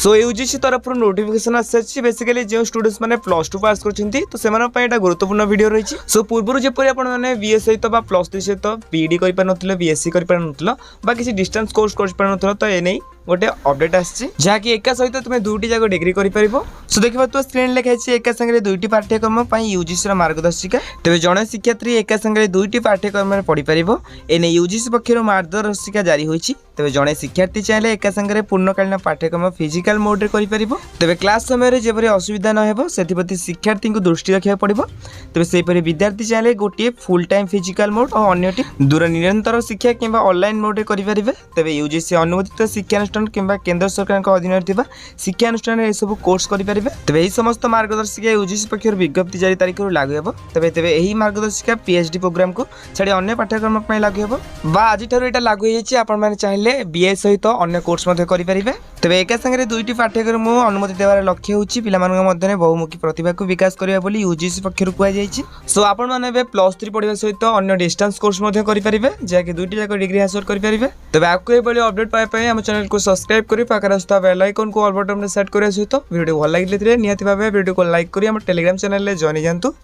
सो UGC तरफ notification आसी basically जो स्टूडेंट्स मैंने प्लस 2 पास करछंती तो सेमानन गुरुत्वपूर्ण वीडियो रही। सो पूर्व जेपरि आपण माने बीए सहित बा प्लस 3 सहित पीडी करि पार नथिले बीएससी करि पार नथिलो बा किसी डिस्टेंस कोर्स करि पार नथिलो तो ए नै गोटे अपडेट आछि जहाँकि एका सहित तुम दुईटी जाक डिग्री करिपारिबो। सो देखिबा तो स्क्रीन लिखाई एका संगे दुईटी पाठ्यक्रम पई यूजीसी रा मार्गदर्शिका तबे जणे शिक्षार्थी एका संगे दुईटी पाठ्यक्रम में पढ़ी पारिबो एने यूजीसी पक्षरु मार्गदर्शिका जारी होईछि। तबे जणे शिक्षार्थी चाहे एका संगे पूर्णकालीन पाठ्यक्रम फिजिकल मोड रे करिपारिबो। तबे क्लास समय रे जेपरि असुविधा न हेबो सेथिपति शिक्षार्थी को दृष्टि रखिया पड़िबो। तबे सेहि परि विद्यार्थी चाहे गोटे फुल टाइम फिजिकल मोड और अन्यटी दूर निरंतर शिक्षा किंबा ऑनलाइन मोड रे करिपारिबे। तबे यूजीसी अनुमोदित शिक्षानुष्ठान किंबा केंद्र सरकार अधीन थिबा शिक्षानुष्ठान ए सब कोर्स करिपारिबे। तबे एही समस्त मार्गदर्शिका यूजीसी पक्षर विज्ञप्ति जारी तारिख लागू हेबो। तबे एही मार्गदर्शिका पीएचडी प्रोग्राम को छाड़ी अन्य पाठ्यक्रम पई लागू हेबो बा आज ठारू एटा लागू हेछि। आपण माने चाहिले बीए सहित अन्य कोर्स मध्ये करिपारिबे। तबे एका संगे दुईटी पाठ्यक्रम अनुमति देवार लक्ष्य होछि पिलामानक मध्यने बहुमुखी प्रतिभा को विकास करिया बोली यूजीसी पक्षर कुआ जायछि। सो आपण माने बे प्लस 3 पढिबा सहित अन्य डिस्टेंस कोर्स मध्ये करिपारिबे जेकी दुईटी जाक डिग्री हासिल करिपारिबे। तबे आपको ए बोली अपडेट पाए पई हम चैनल को सब्सक्राइब करी पाकर आस्था बेल आइकन को ऑल बटन में सेट करिया सहित वीडियो भल लागिले निहाती भाबे वीडियो को लाइक करी हम टेलीग्राम चैनल ले जॉइन जानतु।